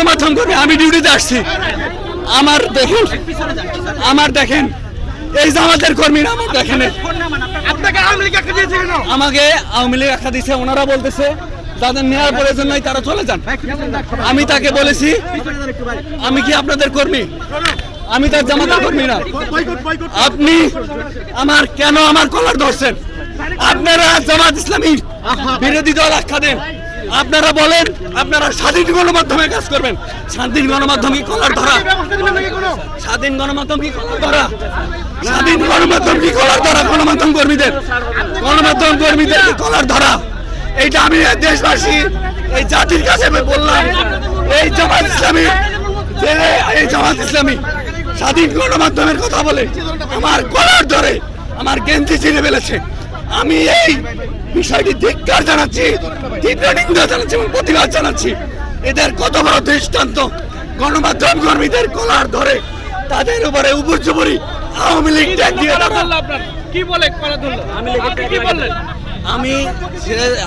গণমাধ্যম কর্মী, আমি ডিউটিতে আসছি। আমার দেখেন এই জামাতের কর্মীরা আমার দেখেন আপনাকে আওয়ামী লীগ আখ্যা দিয়েছে কেন? আমাকে আওয়ামী লীগ আখ্যা দিচ্ছে। ওনারা বলতেছে যাদের নেওয়ার প্রয়োজন নাই তারা চলে যান। আমি তাকে বলেছি আমি কি আপনাদের কর্মী? আমি তার জামাতের কর্মী না। আপনি কেন আমার কলার ধরছেন? আপনারা জামাত ইসলামী বিরোধী দল আখ্যা দেন, আপনারা বলেন আপনারা স্বাধীন গণমাধ্যমে কাজ করবেন। স্বাধীন গণমাধ্যম কি কলার ধরা? স্বাধীন গণমাধ্যম কি কলার ধরা? স্বাধীন গণমাধ্যম কি কলার ধরা? গণমাধ্যম কর্মীদের কি কলার ধরা? এইটা আমি দেশবাসী এই জাতির কাছে বললাম। এই জামাত ইসলামী স্বাধীন গণমাধ্যমের কথা বলে আমার কলার ধরে আমার গেঞ্জি ছিঁড়ে ফেলেছে। আমি এই বিষয়টি ধিক্কার জানাচ্ছি, তীব্র নিন্দা জানাচ্ছি এবং প্রতিবাদ জানাচ্ছি। এদের কত বড় দৃষ্টান্ত! গণমাধ্যম কর্মীদের কলার ধরে তাদের উপরে উপর্যুপরি আওয়ামী লীগ ট্যাগ দিয়ে আমি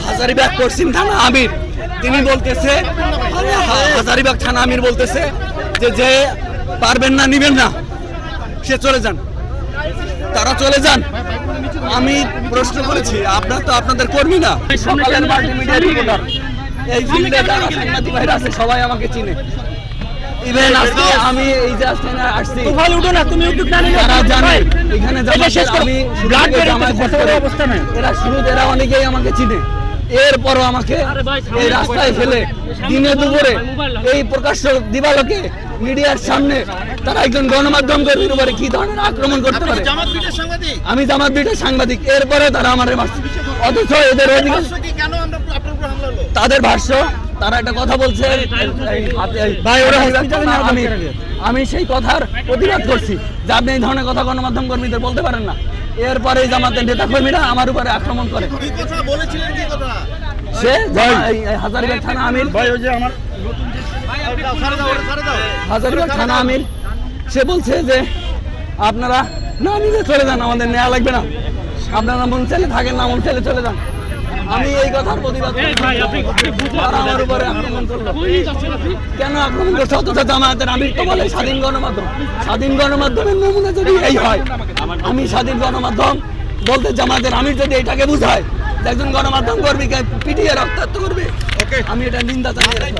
হাজারীবাগ পশ্চিম থানা আমির, তিনি বলতেছে হাজারীবাগ থানা আমির বলতেছে যে পারবেন না নিবেন না সে চলে যান, তারা চলে যান। আমি প্রশ্ন করেছি আপনার তো আপনাদের কর্মী না, সকালের মাল্টিমিডিয়া রিপোর্টার। এই ফিল্ডে যারা সাংবাদিক ভাইরা আছে সবাই আমাকে চিনে। ইভেন আজকে আমি এই যে আসছি তারা জানে এখানে এরা অনেকেই আমাকে চিনে। এরপরও আমাকে এই রাস্তায় ফেলে দিনে দুপুরে এই প্রকাশ্য দিবালোকে মিডিয়ার সামনে তারা একজন গণমাধ্যম কর্মীর উপরে কি ধরনের আক্রমণ করতে পারে? আমি জামাত বিটের সাংবাদিক, এরপরে তারা আমার মারছে। অথচ এদের তাদের ভাষ্য, তারা একটা কথা বলছে আমি সেই কথার প্রতিবাদ করছি যে আপনি এই ধরনের কথা গণমাধ্যম কর্মীদের বলতে পারেন না। এরপরে জামাতের নেতা কর্মীরা আমার উপরে আক্রমণ করে। সে হাজারীবাগ থানা আমির, হাজারীবাগ থানা আমির, সে বলছে যে আপনারা না নিলে চলে যান, আমাদের নেওয়া লাগবে না, আপনারা মন চাইলে থাকেন না, মন চাইলে চলে যান। আমি এই কথার প্রতিবাদ আমার উপরে আক্রমণ করলো। কেন আক্রমণ করছে? অথচ জামায়াতের আমির তো বলে স্বাধীন গণমাধ্যম। স্বাধীন গণমাধ্যমের নমুনা যদি এই হয়, আমি স্বাধীন গণমাধ্যম বলতে জামায়াতের আমির যদি এটাকে বুঝায় যে একজন গণমাধ্যম কর্মীকে পিটিয়ে রক্তাক্ত করবে, আমি এটা নিন্দা জানাই।